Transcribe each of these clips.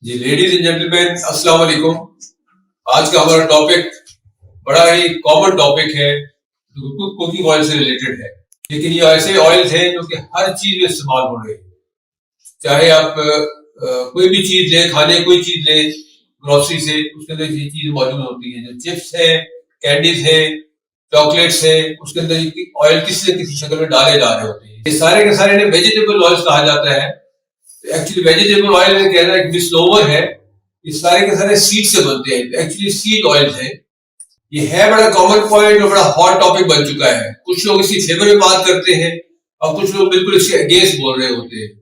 G ladies and gentleman السلام علیکم. آج کا ہمارا ٹاپک بڑا ہی کامن ٹاپک ہے جو کوکنگ آئل سے ریلیٹڈ ہے، لیکن یہ ایسے آئلز ہیں جو کہ ہر چیز میں استعمال ہو رہے ہیں. چاہے آپ کوئی بھی چیز لیں، کھانے کوئی چیز لیں گروسری سے، اس کے اندر یہ چیز موجود ہوتی ہے. جو چپس ہے، کینڈیز ہے، چاکلیٹس ہے، اس کے اندر آئل کسی نہ کسی شکل میں ڈالے جا رہے ہوتے ہیں. یہ سارے کے سارے ویجیٹیبل آئل کہا جاتا ہے. ایکچولی ویجیٹیبل آئل میں کہنا ایک مس اوور ہے. یہ سارے کے سارے سیڈ سے بنتے ہیں، ایکچولی سیڈ آئل ہیں. یہ ہے بڑا کامن پوائنٹ اور بڑا ہاٹ ٹاپک بن چکا ہے. کچھ لوگ اس کی فیور میں بات کرتے ہیں اور کچھ لوگ بالکل اس کے اگینسٹ بول رہے ہوتے ہیں.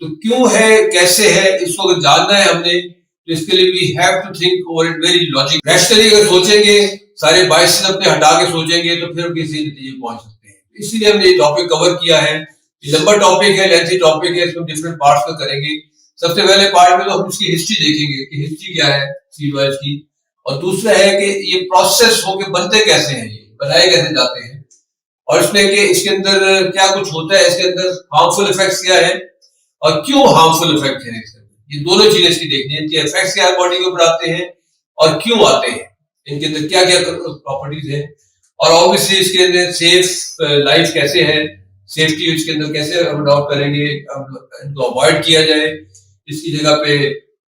تو کیوں ہے، کیسے ہے، اس کو اگر جاننا ہے ہم نے تو اس کے لیے we have to think over it very logic. Rationally اگر سوچیں گے، سارے بائسز اپنے ہٹا کے سوچیں گے تو پھر کسی نتیجے پہنچ سکتے ہیں. اسی لیے ہم نے یہ ٹاپک کور کیا ہے. یہ لمبا ٹاپک ہے، لینتھی ٹاپک ہے، اس کو ڈفرینٹ پارٹس میں کریں گے. سب سے پہلے پارٹ میں تو ہم اس کی ہسٹری دیکھیں گے کہ ہسٹری کیا ہے سیڈ آئل کی، اور دوسرا ہے کہ یہ پروسیس ہو کے بنتے کیسے ہیں، یہ بنائے کیسے جاتے ہیں، اور اس میں کہ اس کے اندر کیا کچھ ہوتا ہے، اس کے اندر ہارمفل افیکٹس کیا ہے اور کیوں ہارمفل افیکٹ ہیں. اس کے اندر یہ دونوں چیزیں اس کی دیکھنی ہے. ان کے افیکٹس کیا باڈی کے اوپر آتے ہیں اور کیوں آتے ہیں، ان کے اندر کیا کیا پراپرٹیز ہیں، اور آبویسلی اس کے اندر سیف لائف کیسے ہے، سیفٹی اس کے اندر کیسے ہم اڈاپٹ کریں گے، ان کو اوائڈ کیا جائے، اس کی جگہ پہ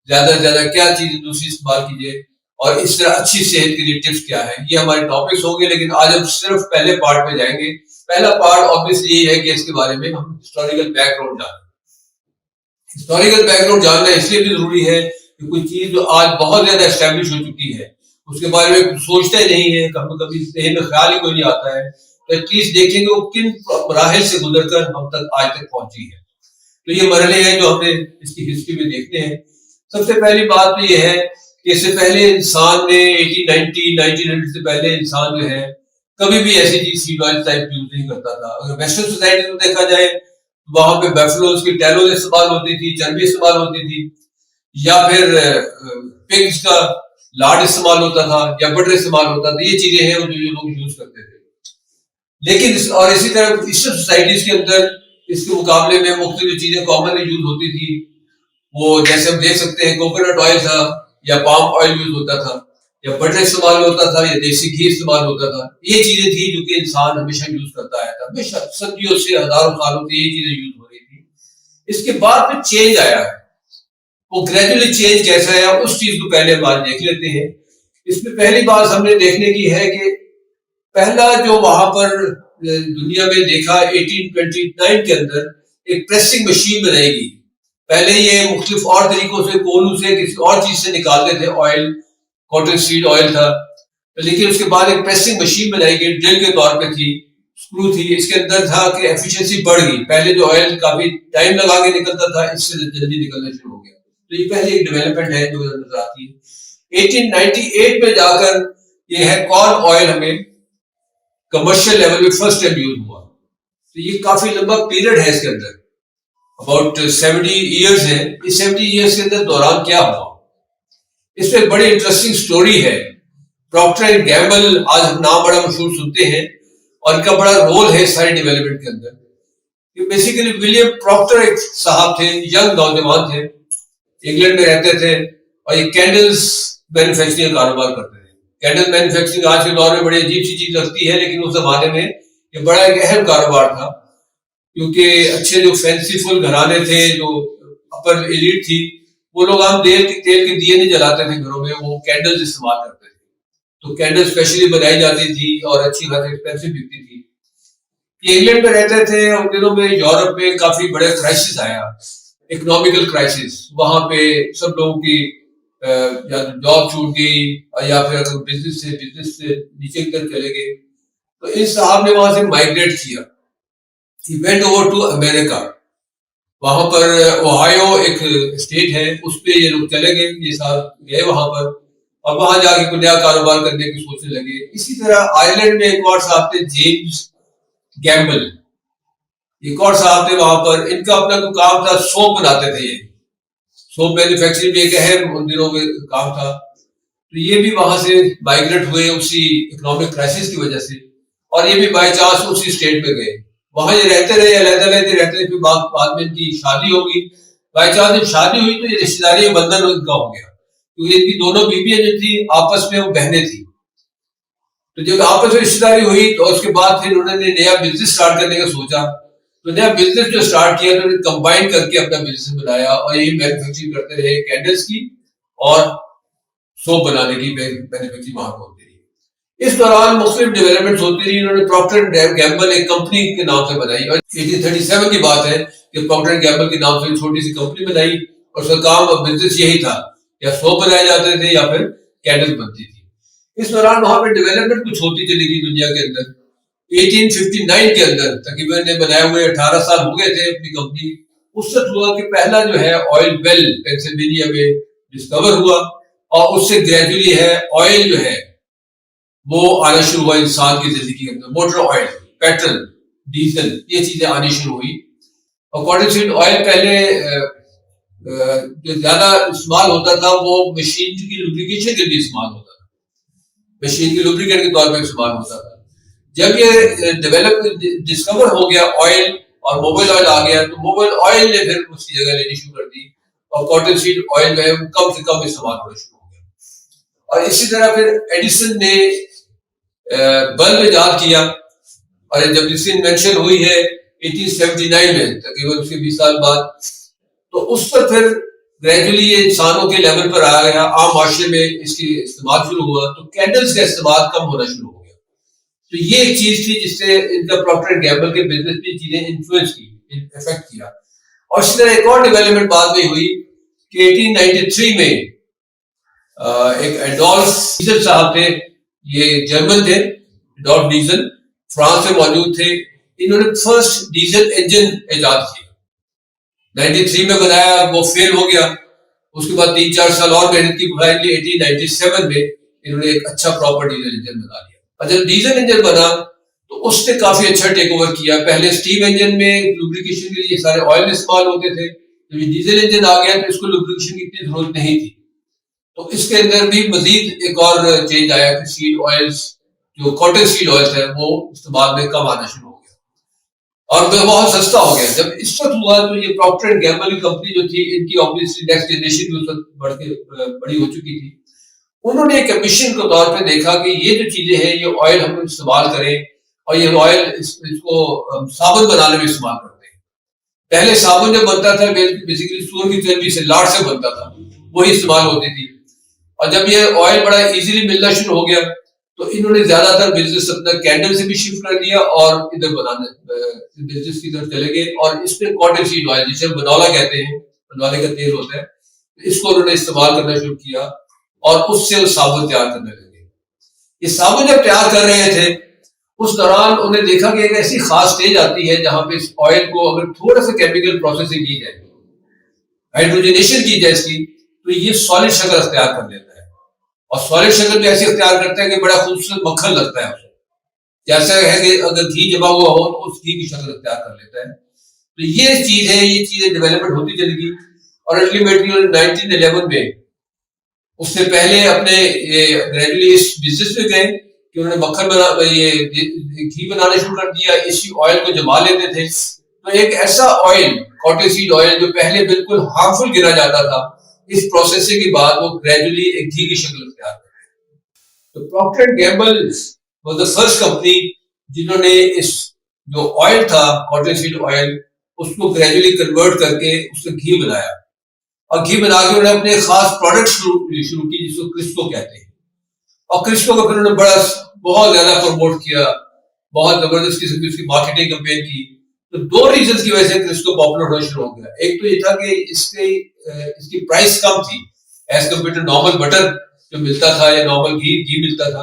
زیادہ سے زیادہ کیا چیز دوسری استعمال کیجیے، اور اس طرح اچھی صحت کے لیے ٹپس کیا ہے. یہ ہمارے ٹاپکس ہوں گے، لیکن آج ہم صرف پہلے پارٹ میں جائیں گے. پہلا پارٹ آبویسلی یہ ہے کہ اس کے بارے میں ہم ہسٹوریکل بیک گراؤنڈ جانیں. ہسٹوریکل بیک گراؤنڈ جاننا اس لیے بھی ضروری ہے کہ کوئی چیز جو آج بہت زیادہ اسٹیبلش ہو چکی ہے اس کے بارے میں سوچتے نہیں ہے، کبھی ذہن میں خیال ہی کوئی نہیں آتا ہے، تو ایٹ لیسٹ دیکھیں گے وہ کن مراحل سے گزر کر ہم تک آج تک پہنچی ہے. تو یہ مرحلے ہیں جو ہم نے اس کی ہسٹری میں دیکھتے ہیں. سب سے پہلی بات تو یہ ہے کہ اس سے پہلے انسان نے 1900 سے پہلے انسان جو ہے کبھی بھی ایسی چیز سیڈ آئل ٹائپ یوز نہیں کرتا تھا. اگر ویسٹرن سوسائٹی کو دیکھا جائے وہاں پہ بیفلوز کی ٹیلوز استعمال ہوتی تھی، چربی استعمال ہوتی تھی، یا پھر پگز کا لاڈ استعمال ہوتا تھا، یا بٹر استعمال ہوتا تھا. یہ چیزیں ہیں جو لوگ یوز کرتے تھے. لیکن اور اسی طرح ایسٹرن سوسائٹیز کے اندر اس کے مقابلے میں مختلف چیزیں کامن یوز ہوتی تھی. وہ جیسے ہم دیکھ سکتے ہیں کوکونٹ آئل تھا، یا پام آئل یوز ہوتا تھا، یا بٹر استعمال ہوتا تھا، یا دیسی گھی استعمال ہوتا تھا. یہ چیزیں تھیں جو کہ انسان ہمیشہ یوز کرتا آیا تھا، ہمیشہ صدیوں سے ہزاروں سالوں سے یہ چیزیں یوز ہو رہی تھی. اس کے بعد میں چینج آیا ہے. وہ گریجولی چینج کیسا ہے اس چیز کو پہلے ہم آج دیکھ لیتے ہیں. اس میں پہلی بات ہم نے دیکھنے کی ہے کہ پہلا جو وہاں پر دنیا میں دیکھا 1829 کے اندر ایک پریسنگ مشین بنائی گئی. پہلے یہ مختلف اور طریقوں سے کولو سے کسی اور چیز سے نکالتے تھے آئل، کاٹن سیڈ آئل تھا، لیکن اس کے بعد ایک پریسنگ مشین بنائی گئی، ڈرل کے طور پہ تھی، اسکرو تھی. اس کے اندر تھا کہ ایفیشنسی بڑھ گئی. پہلے جو آئل کافی ٹائم لگا کے نکلتا تھا، اس سے جلدی نکلنا شروع ہو گیا. تو یہ پہلی ایک ڈیولپمنٹ ہے جو نظر آتی ہے. 1898 میں جا کر یہ ہے کارن آئل ہمیں کمرشل لیول پہ فرسٹ ٹائم یوز ہوا. تو یہ کافی لمبا پیریڈ ہے. اس کے اندر اباؤٹ 70 ایئرز ہے. اس 70 ایئرز کے اندر دوران کیا ہوا، اس میں بڑی انٹرسٹنگ سٹوری ہے. پراکٹر اینڈ گیمبل آج ہم نام بڑا مشہور سنتے ہیں، اور ان کا بڑا رول ہے ساری ڈیولپمنٹ کے اندر. بیسیکلی ولیم پراکٹر ایک صاحب تھے، ینگ نوجوان تھے، انگلینڈ میں رہتے تھے، اور یہ کینڈلز مینوفیکچرنگ کا کاروبار کرتے تھے. کینڈل مینوفیکچرنگ آج کے دور میں بڑی عجیب سی چیز لگتی ہے، لیکن اس زمانے میں یہ بڑا ایک اہم کاروبار تھا، کیونکہ اچھے جو فینسی فل گھرانے تھے، جو اپر ایلیٹ تھی، وہ لوگ عام تیل کے دیے نہیں جلاتے تھے گھروں میں، وہ کینڈلز استعمال کرتے تھے. تو کینڈل اسپیشلی بنائی جاتی تھی اور اچھی خاصی ایکسپینسو بکتی تھی. یہ انگلینڈ میں رہتے تھے. ان دنوں میں یورپ میں کافی بڑے کرائسس آیا، اکنامیکل کرائسس. وہاں پہ سب لوگوں کی یا جاب چھوٹ گئی، یا پھر اگر بزنس سے نیچے کی طرف چلے گئے. تو اس صاحب نے وہاں سے مائگریٹ کیا. He went over to America. وہاں پر اوہایو ایک اسٹیٹ ہے، اس پہ یہ لوگ چلے گئے. یہ صاحب گئے وہاں پر، اور وہاں جا کے کوئی نیا کاروبار کرنے کی سوچنے لگے. اسی طرح آئرلینڈ میں ایک اور صاحب تھے، جیمز گیمبل. ایک اور صاحب تھے وہاں پر. ان کا اپنا کوئی کام تھا، سوپ بناتے تھے. یہ سوپ مینوفیکچرنگ بھی ایک اہم ان دنوں میں کام تھا. تو یہ بھی وہاں سے مائگریٹ ہوئے اسی اکنامک کرائسس کی وجہ سے، اور یہ بھی بائی چانس اسی اسٹیٹ میں گئے. وہاں یہ رہتے رہے، علیحدہ رہتے رہتے، پھر بعد میں ان کی شادی ہوگی. بائی چانس جب شادی ہوئی تو یہ رشتے داری بندھن ان کا ہو گیا، کیونکہ ان کی دونوں بیویاں جو تھی آپس میں وہ بہنیں تھیں. تو جب آپس میں رشتے داری ہوئی تو اس کے بعد پھر انہوں نے نیا بزنس اسٹارٹ کرنے کا سوچا. تو نیا بزنس جو اسٹارٹ کیا تو انہوں نے کمبائن کر کے اپنا بزنس بنایا اور یہی مینوفیکچرنگ کرتے رہے کینڈلز کی اور سوپ بنانے کی مینوفیکچرنگ وہاں ہوتی رہی. اس دوران مختلف ڈیولپمنٹس ہوتی رہی. انہوں نے پراکٹر اینڈ گیمبل ایک کمپنی کے نام سے بنائی اور 1837 کی بات ہے کہ پراکٹر اینڈ گیمبل کے نام سے ایک چھوٹی سی کمپنی بنائی اور اس کا کام اور بزنس یہی تھا، یا سوپ بنائے جاتے تھے یا پھر کینڈلز بنتی تھی. اس دوران وہاں پہ ڈیولپمنٹ کچھ ہوتی چلی گئی دنیا کے اندر. 1859 کے اندر تقریباً بنائے ہوئے 18 سال ہو گئے تھے اپنی کمپنی. اس سے ہوا کہ پہلا جو ہے آئل ویل پینسلوینیا میں ڈسکور ہوا اور اس سے گریجولی ہے آئل جو ہے وہ آنا شروع ہوا انسان کی زندگی کے اندر. موٹر آئل، پیٹرول، ڈیزل، یہ چیزیں آنی شروع ہوئی. اور کاٹن سیڈ آئل پہلے جو زیادہ استعمال ہوتا تھا وہ مشین کی لوبریکیشن کے لیے استعمال ہوتا تھا، مشین کی لوبریکیٹ کے طور پہ استعمال ہوتا تھا. جب یہ ڈسکور ہو گیا آئل اور موبائل آئل آ گیا تو موبائل آئل نے پھر اس کی جگہ لینی شروع کر دی اور کاٹن سیڈ آئل جو ہے وہ کم سے کم استعمال ہونا شروع ہو گیا. اور اسی طرح پھر ایڈیسن نے بلب ایجاد کیا اور جب اس کی انوینشن ہوئی ہے 1879 میں تقریباً اس کے 20 سال بعد، تو اس پر پھر گریجولی یہ انسانوں کے لیول پر آ گیا، عام معاشرے میں اس کی استعمال شروع ہوا تو کینڈلز کا استعمال کم ہونا شروع ہو گیا. تو یہ ایک چیز تھی جس سے ان کا پراکٹر اینڈ گیمبل کے بزنس پہ چیزیں انفلوئنس کی، افیکٹ کیا. اور اسی طرح ایک اور ڈیولپمنٹ بعد میں ہوئی کہ 1893 میں ایک ایڈولف ڈیزل صاحب تھے، یہ جرمن تھے، ایڈولف ڈیزل فرانس میں موجود تھے. انہوں نے فرسٹ ڈیزل انجن ایجاد کیا، 93 میں بنایا، وہ فیل ہو گیا. اس کے بعد 3-4 سال اور محنت کی، فائنلی 1897 میں انہوں نے ایک اچھا پراپر ڈیزل انجن بنا لیا. اور جب ڈیزل انجن بنا تو اس نے کافی اچھا ٹیک اوور کیا. پہلے اسٹیم انجن میں لوبریکیشن کے لیے سارے آئل استعمال ہوتے تھے، جب یہ ڈیزل انجن آ گیا تو اس کو لوبریکیشن کی اتنی ضرورت نہیں تھی. تو اس کے اندر بھی مزید ایک اور چینج آیا کہ سیڈ آئلس جو کاٹن سیڈ آئلس ہے وہ استعمال میں کم آنا شروع ہو گیا اور بہت سستا ہو گیا. جب اس وقت ہوا تو یہ پراکٹر اینڈ گیمبل کی کمپنی جو تھی، ان کی آبویسلی نیکسٹ جنریشن بھی اس وقت بڑی ہو چکی تھی. انہوں نے ایک ایمبیشن کے طور پہ دیکھا کہ یہ جو چیزیں ہیں یہ آئل ہم استعمال کریں اور یہ آئل اس کو صابن بنانے میں استعمال کرتے ہیں. پہلے صابن جو بنتا تھا بیسیکلی سور کی چربی سے، لاٹ سے بنتا تھا، وہی استعمال ہوتی تھی. اور جب یہ آئل بڑا ایزیلی ملنا شروع ہو گیا تو انہوں نے زیادہ تر بزنس اپنا کینڈل سے بھی شفٹ کر دیا اور ادھر بنانے بزنس کی طرف چلے گئے. اور اس میں کاٹن سیڈ آئل جسے بنولا کہتے ہیں، بنولے کا تیل ہوتا ہے، اس کو انہوں نے استعمال کرنا شروع کیا اور اس سے صابن تیار کرنے لگے. یہ صابن جب تیار کر رہے تھے اس دوران انہیں دیکھا کہ ایک ایسی خاص سٹیج آتی ہے جہاں پہ اس آئل کو اگر تھوڑا سا کیمیکل پروسیسنگ کی جائے، ہائیڈروجنیشن کی جائے اس کی، تو یہ سالڈ شکل اختیار کر لیتا ہے. اور سالڈ شکل بھی ایسی اختیار کرتا ہے کہ بڑا خوبصورت مکھن لگتا ہے، جیسا ہے کہ اگر گھی جمع ہوا ہو تو اس گھی کی شکل اختیار کر لیتا ہے. تو یہ چیز ہے، یہ چیزیں ڈیولپمنٹ ہوتی چلی گئی اور الٹیمیٹلی 1911 میں اس سے پہلے اپنے گریجولی اس بزنس میں گئے کہ انہوں نے مکھن یہ گھی بنانا شروع کر دیا. اسی آئل کو جما لیتے تھے. تو ایک ایسا آئل کاٹن سیڈ آئل جو پہلے بالکل ہارمفل گنا جاتا تھا، اس پروسیسنگ کے بعد وہ گریجولی ایک گھی کی شکل اختیار کر گیا. تو Procter and gamble was the first company جنہوں نے اس جو آئل تھا کاٹن سیڈ آئل اس کو گریجولی کنورٹ کر کے اس سے گھی بنایا اور گھی بنا کے انہوں نے اپنے خاص پروڈکٹ شروع کی جس کو کرسکو کہتے ہیں. اور کرسکو کو پھر انہوں نے بہت زیادہ پروموٹ کیا، بہت زبردست قسم کی اس کی مارکیٹنگ کمپین کی. تو 2 ریزنز کی وجہ سے کرسکو پاپولر ہونا شروع ہو گیا. ایک تو یہ تھا کہ اس کی پرائس کم تھی as compare to normal butter جو ملتا تھا یا نارمل گھی ملتا تھا،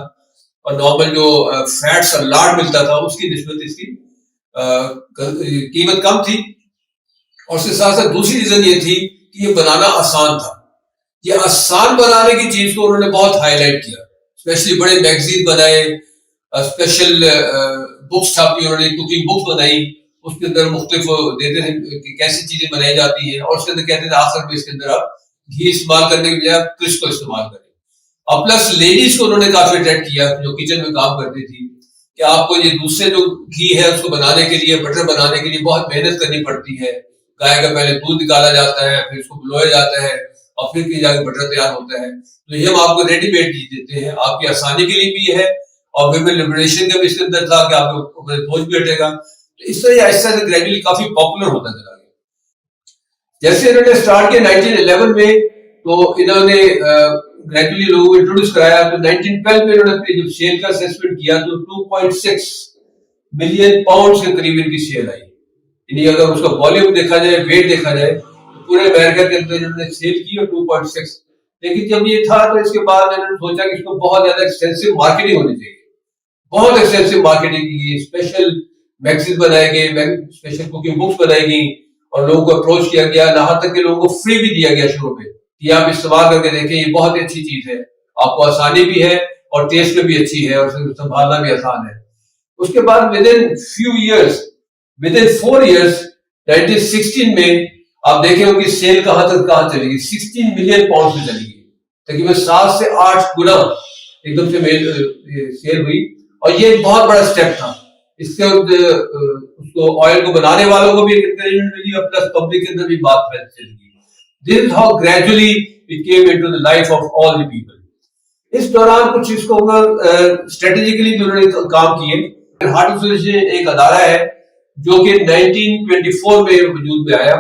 اور نارمل جو فیٹس اور لاڈ ملتا تھا اس کی نسبت اس کی قیمت کم تھی. اور اس کے ساتھ ساتھ دوسری ریزن یہ تھی کہ یہ بنانا آسان تھا. یہ آسان بنانے کی چیز کو انہوں نے بہت ہائی لائٹ کیا، اسپیشلی بڑے میگزین بنائے، اسپیشل بکس چھاپی، انہوں نے کوکنگ بکس بنائی، اس کے اندر مختلف دیتے تھے کہ کیسی چیزیں بنائی جاتی ہیں اور اس کے اندر کہتے تھے آخر میں اس کے اندر آپ گھی استعمال کرنے کے بجائے کرسکو استعمال کریں. اور پلس لیڈیز کو انہوں نے کافی اٹریکٹ کیا جو کچن میں کام کرتی تھی کہ آپ کو یہ دوسرے جو گھی ہے اس کو بنانے کے لیے، بٹر بنانے کے لیے بہت محنت کرنی پڑتی ہے، گائے کا پہلے دودھ نکالا جاتا ہے، پھر اس کو بلویا جاتا ہے اور پھر کہیں جا کے بٹر تیار ہوتا ہے. تو یہ ہم آپ کو ریڈی میڈ چیز دیتے ہیں، آپ کی آسانی کے لیے بھی ہے اور ویمن لبریشن کا بھی اس کے اندر تھا کہ آپ کو بوجھ بھی ہٹے گا. تو اس طرح یہ آہستہ سے گریجولی کافی پاپولر ہوتا چلا گیا. جیسے انہوں نے اسٹارٹ کیا 1911 میں، تو انہوں نے گریجولی لوگوں کو انٹروڈیوس کرایا. تو 1912 میں انہوں نے اپنی جب سیل کا اسسمنٹ کیا تو 2.6 ملین پاؤنڈ کے قریب ان کی سیل آئی. یعنی اگر اس کا والیوم دیکھا جائے، ویٹ دیکھا جائے، تو پورے امریکہ کے اندر انہوں نے سیل کی اور 2.6. لیکن جب یہ تھا تو اس کے بعد انہوں نے سوچا کہ اس کو بہت زیادہ ایکسٹینسو مارکیٹنگ ہونی چاہیے. بہت ایکسٹینسو مارکیٹنگ کی، اسپیشل میگزین بنائے گئے، اسپیشل کوکنگ بکس بنائی گئی اور لوگوں کو اپروچ کیا گیا. یہاں تک کہ لوگوں کو فری بھی دیا گیا شروع میں کہ آپ استعمال کر کے دیکھیں، یہ بہت ہی اچھی چیز ہے، آپ کو آسانی بھی ہے اور ٹیسٹ میں بھی اچھی ہے اور سنبھالنا بھی آسان ہے. اس کے بعد within 4 years 1916 میں آپ دیکھیں ان کی سیل کہاں تک کہاں چلی گئی، 16 ملین پاؤنڈ سے چلی گئی. تقریباً 7 سے 8 گنا ایک دم سے سیل ہوئی. اور یہ ایک بہت بڑا سٹیپ تھا. اس سے اس کو آئل کو بنانے والوں کو بھی ایک انکریجمنٹ ملی اور پلس پبلک کے اندر بھی بات پھیل چلی گئی. This is how gradually it came into the life of all the people. اس دوران کچھ اس کو اسٹریٹجیکلی بھی انہوں نے کام کیے. ہارٹ ایسوسیشن ایک ادارہ ہے جو کہ 1924 میں وجود میں آیا.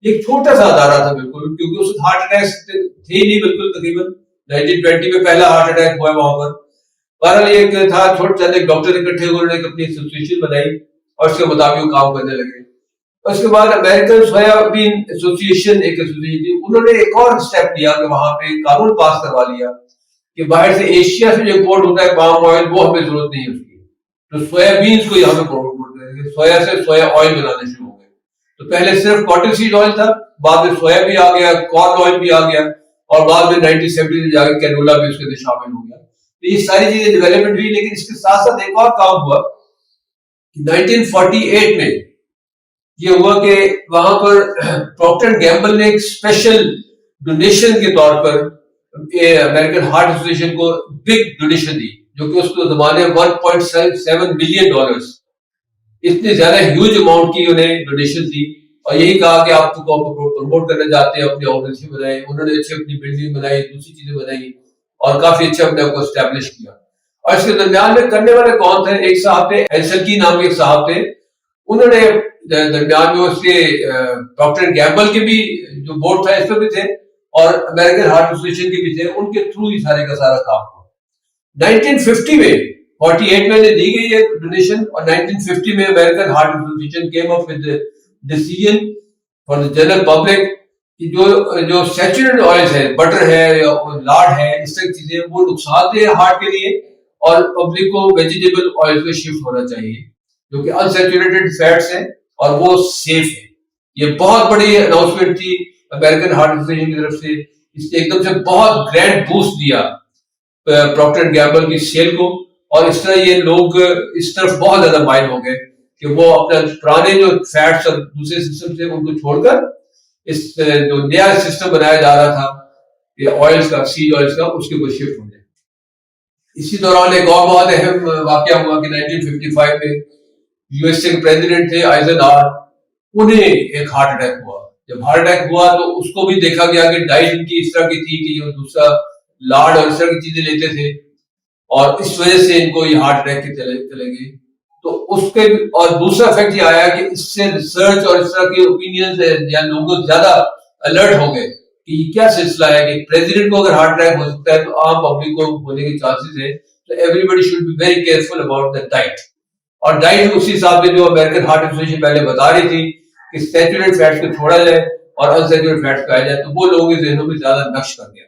ایک چھوٹا سا ادارہ تھا بالکل، کیونکہ اس ہارٹ اٹیک تھے ہی نہیں بالکل. تقریباً 1920 میں پہلا ہارٹ اٹیک ہوا وہاں پر. بہرحال ایک تھا چھوٹا چند ایک ڈاکٹر اکٹھے ہوئے، انہوں نے اپنی ایسوسیشن بنائی اور اس کے مطابق وہ کام کرنے لگے. اس کے بعد امریکن سویا بین ایسوسیشن ایک ایسوسیشن تھی، انہوں نے ایک اور سٹیپ لیا کہ وہاں پہ قانون پاس کروا لیا کہ باہر سے ایشیا سے جو امپورٹ ہوتا ہے پام آئل، وہ ہمیں ضرورت نہیں ہے اس کی. تو سویا بینز کو یہاں پہ پروموٹ کریں گے، سویا سے سویا آئل بنانے شروع ہو گئے. تو پہلے صرف کاٹن سیڈ آئل تھا، بعد میں سویا بھی آ گیا، کارن آئل بھی آ گیا اور بعد میں 1970 میں جا کے کینولا بھی اس کے اندر شامل ہو گیا. تو یہ ساری چیزیں ڈیولپمنٹ ہوئی. لیکن اس کے ساتھ ساتھ ایک اور کام ہوا کہ 1948 میں یہ ہوا کہ وہاں پر پروکٹر اینڈ گیمبل نے ایک اسپیشل ڈونیشن کے طور پر امریکن ہارٹ ایسوسیشن کو بگ ڈونیشن دی، جو کہ اس کے زمانے میں 1.7 ملین ڈالرز، اتنے زیادہ ہیوج اماؤنٹ کی انہیں ڈونیشن دی. اور یہی کہا کہ آپ کو پروموٹ کرنا چاہتے ہیں، اپنی آرگنائزیشن بنائیں. انہوں نے اچھی اپنی بلڈنگ بنائی، دوسری چیزیں بنائی اور کافی اچھا اپنے آپ کو اسٹیبلش کیا. اور اس کے درمیان میں کرنے والے کون تھے؟ ایک صاحب تھے، ایلسلکی نام کے ایک صاحب تھے. انہوں نے درمیان میں اس کے پروکٹر اینڈ گیمبل کے بھی جو بورڈ تھا اس پہ بھی تھے اور امریکن ہارٹ ایسوسیشن کے بھی تھے. ان کے تھرو ہی سارے کا سارا کام ہوا. 1950 میں 48 میں دی گئی ہے ڈونیشن اور 1950 میں American heart association came up with decision for the general public کہ جو سیچوریٹڈ آئلز ہے، بٹر ہے یا لاڈ ہے، اس طرح کی چیزیں وہ نقصان دہ ہے ہارٹ کے لیے اور پبلک کو ویجیٹیبل آئل پہ شفٹ ہونا چاہیے جو کہ انسیچوریٹڈ فیٹس ہیں اور وہ سیف ہے. یہ بہت بڑی اناؤنسمنٹ تھی امریکن ہارٹ ایسوسیشن کی طرف سے. اس نے ایک دم سے بہت گرینڈ بوسٹ دیا پروکٹر اینڈ گیمبل کی سیل کو اور اس طرح یہ لوگ اس طرف بہت زیادہ مائل ہو گئے کہ وہ اپنا پرانے جو فیٹس اور دوسرے سسٹم تھے ان کو چھوڑ کر اس جو نیا سسٹم بنایا جا رہا تھا یہ آئلز کا، سیڈ آئلز کا، اس کے اوپر شفٹ ہو جائے. اسی دوران ایک اور بہت اہم واقعہ ہوا کہ 1955 میں یو ایس اے کے پریزیڈنٹ تھے آئزن آر، انہیں ایک ہارٹ اٹیک ہوا. جب ہارٹ اٹیک ہوا تو اس کو بھی دیکھا گیا کہ ڈائٹ ان کی اس طرح کی تھی کہ جو دوسرا لاڈ اور اس طرح کی چیزیں لیتے تھے اور اس وجہ سے ان کو یہ ہارٹ اٹیک کے چلے گئے. تو اس کے اور دوسرا افیکٹ یہ آیا کہ اس سے ریسرچ اور اس طرح کے اوپینینز یا لوگ زیادہ الرٹ ہو گئے کہ یہ کیا سلسلہ ہے کہ پریزیڈنٹ کو اگر ہارٹ اٹیک ہو سکتا ہے تو عام پبلک کو ہونے کے چانسز ہیں. تو everybody should be very careful about the diet. اور ڈائٹ اسی حساب سے جو امریکن ہارٹ ایسوسیشن پہلے بتا رہی تھی کہ سیچوریٹڈ فیٹس کو چھوڑا جائے اور انسیچوریٹڈ فیٹس کو آیا جائے، تو وہ لوگوں کے ذہنوں میں زیادہ نقش کر گیا.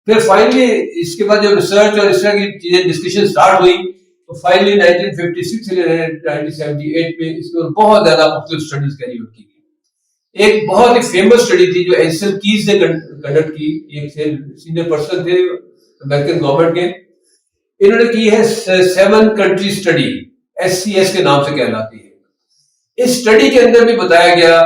پھر فائنلی اس کے بعد جب ریسرچ اور اس طرح کی چیزیں ڈسکشن سٹارٹ ہوئی تو فائنلی 1956 سے 1978 میں اس پر بہت زیادہ مختلف اسٹڈیز کیری آؤٹ کی گئی. ایک بہت ہی فیمس اسٹڈی تھی جو ایلسن کیز نے کنڈکٹ کی، ایک سینئر پرسن تھے امریکن گورنمنٹ کے. انہوں نے کی ہے 7 کنٹری اسٹڈی، SCS کے نام سے کہلاتی ہے. اس اسٹڈی کے اندر بھی بتایا گیا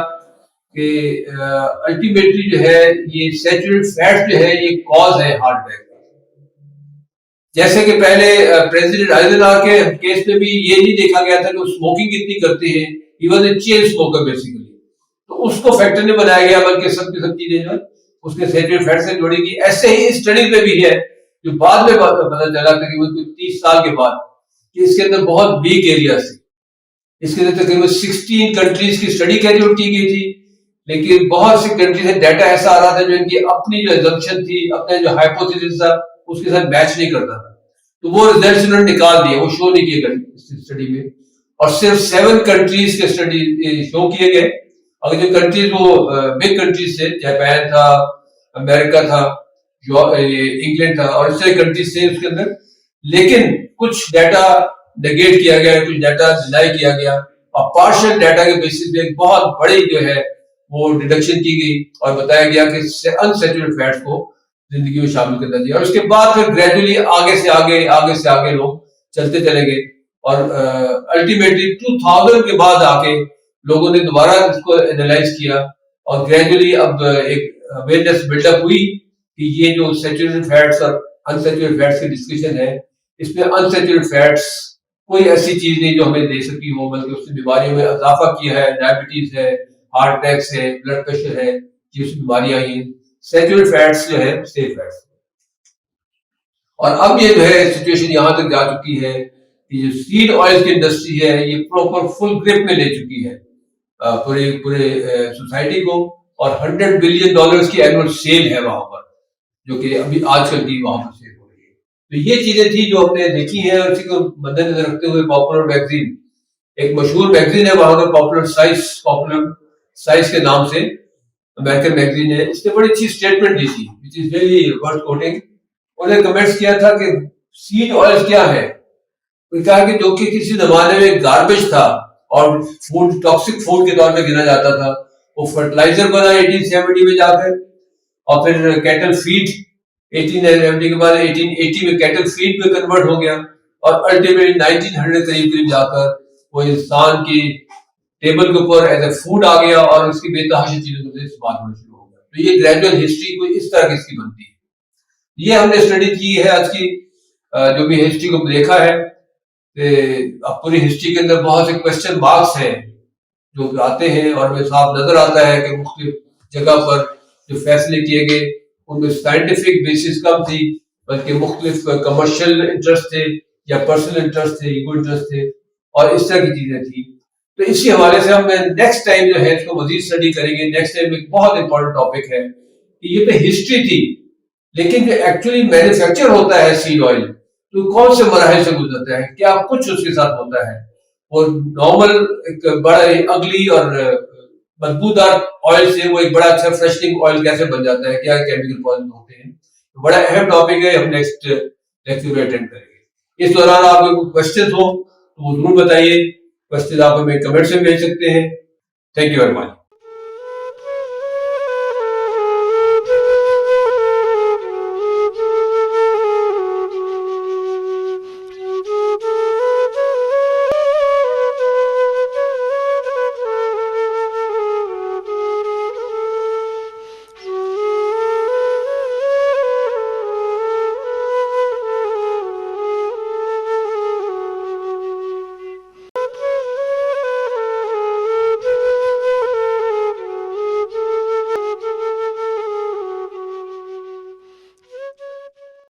کہ الٹیمیٹلی جو ہے یہ سیچوریٹڈ فیٹ جو ہے یہ کاز ہے ہارٹ اٹیک کا. جیسے کہ پہلے پریزیڈنٹ آئزنہاور کے کیس میں بھی یہ نہیں دیکھا گیا تھا کہ وہ اسموکنگ کتنی کرتے ہیں. He was a chain smoker basically. تو اس کو فیکٹر نہیں بنایا گیا بلکہ سب کی سب چیزیں جو ہے اس کے سیچوریٹڈ فیٹ سے جوڑی گئی. ایسے ہی اسٹڈی پہ بھی ہے جو بعد میں پتا چلا تقریباً 30 سال کے بعد کہ اس کے اندر بہت ویک ایریاز تھے. اس کے اندر تقریباً 16 کنٹریز کی اسٹڈی کیری آؤٹ کی گئی تھی, لیکن بہت سی کنٹریز سے ڈیٹا ایسا آ رہا تھا جو ان کی اپنی جو ایزمپشن تھی, اپنے جو ہائپوتھیسس تھا اس کے ساتھ میچ نہیں کرتا تھا. تو وہ ریزلٹس انہوں نے نکال دیے, وہ شو نہیں کیے گئے اس اسٹڈی میں, اور صرف 7 کنٹریز کے اسٹڈی شو کیے گئے. اگر جو کنٹریز وہ بگ کنٹریز تھے, جاپان تھا, امریکہ تھا, انگلینڈ تھا, اور اس طرح کنٹریز تھے اس کے اندر, لیکن کچھ ڈیٹا نیگیٹ کیا گیا, کچھ ڈیٹا ڈینائی کیا گیا, اور پارشل ڈیٹا کے بیسس پہ ایک بہت بڑی جو ہے وہ ڈیڈکشن کی گئی اور بتایا گیا کہ انسیچوریٹڈ فیٹس کو زندگی میں شامل کرنا چاہیے. اور اس کے بعد پھر گریجولی آگے سے آگے لوگ چلتے چلے گئے, اور الٹیمیٹلی 2000 کے بعد آ کے لوگوں نے دوبارہ اس کو اینالائز کیا, اور گریجولی اب ایک اویئرنیس بلڈ اپ ہوئی کہ یہ جو سیچوریٹڈ فیٹس اور انسیچوریٹڈ فیٹس کی ڈسکشن ہے, اس میں انسیچوریٹڈ فیٹس کوئی ایسی چیز نہیں جو ہمیں دے سکی ہو, بلکہ اس نے بیماریوں میں اضافہ کیا ہے. ڈائبٹیز ہے, ہارٹ اٹیکس ہے, بلڈ پریشر ہے, یہ بیماریاں آئی ہیں. سیچوریٹڈ فیٹس جو ہے سیف فیٹس. اور اب یہ جو ہے سچویشن یہاں تک جا چکی ہے کہ جو سیڈ آئل کی انڈسٹری ہے یہ پراپر فل گرپ میں لے چکی ہے پورے سوسائٹی کو, اور $100 بلین کی اینوئل سیل ہے وہاں پر, جو کہ ابھی آج کل کی وہاں پر سیل ہو رہی ہے. تو یہ چیزیں تھی جو ہم نے دیکھی ہیں, اور اسی کو مد نظر رکھتے ہوئے پاپولر میگزین, ایک مشہور میگزین ہے وہاں کا, پاپولر سائنس کے نام سے امریکن میگزین ہے, اس نے بڑی اچھی اسٹیٹمنٹ دی تھی which is really worth quoting. انہوں نے کمنٹس کیا تھا کہ سیڈ آئل کیا ہے. انہوں نے کہا کہ جو کہ کسی زمانے میں گاربیج تھا اور فوڈ ٹاکسک فوڈ کے طور پہ گنا جاتا تھا, وہ فرٹیلائزر بنا 1870 میں جا کر, اور پھر کیٹل فیڈ 1870 کے بعد 1880 میں کیٹل فیڈ میں کنورٹ ہو گیا, اور الٹیمیٹلی 1900 قریب جا کر وہ انسان کی ٹیبل کے اوپر ایز اے فوڈ آ گیا, اور اس کی بے تحاشی چیزوں سے استعمال ہونا شروع ہو گیا. تو یہ گریجویل ہسٹری کوئی اس طرح کی اس کی بنتی ہے. یہ ہم نے اسٹڈی کی ہے آج کی جو بھی ہسٹری کو دیکھا ہے. اب پوری ہسٹری کے اندر بہت سے کوشچن مارکس ہیں جو آتے ہیں, اور ہمیں صاف نظر آتا ہے کہ مختلف جگہ پر جو فیصلے کیے گئے ان میں سائنٹیفک بیسس کم تھی, بلکہ مختلف کمرشل انٹرسٹ تھے یا پرسنل انٹرسٹ تھے, ایگو انٹرسٹ تھے, اور اس طرح کی چیزیں تھیں. تو اسی حوالے سے ہم نیکسٹ ٹائم جو ہے اس کو مزید اسٹڈی کریں گے. نیکسٹ ٹائم ایک بہت امپورٹنٹ ٹاپک ہے کہ یہ تو ہسٹری تھی, لیکن جو ایکچولی مینوفیکچر ہوتا ہے سیڈ آئل تو کون سے مراحل سے گزرتا ہے, کیا کچھ اس کے ساتھ ہوتا ہے, اور نارمل ایک بڑا اگلی اور بدبودار آئل سے وہ ایک بڑا اچھا فریشننگ آئل کیسے بن جاتا ہے, کیا کیمیکل پوائزن ہوتے ہیں. بڑا اہم ٹاپک ہے, ہم نیکسٹ لیکچر میں اٹینڈ کریں گے. اس دوران آپ کو کوشچن ہو تو وہ ضرور بتائیے. کوشچن آپ ہمیں کمنٹ سے بھیج سکتے ہیں. Thank you very much.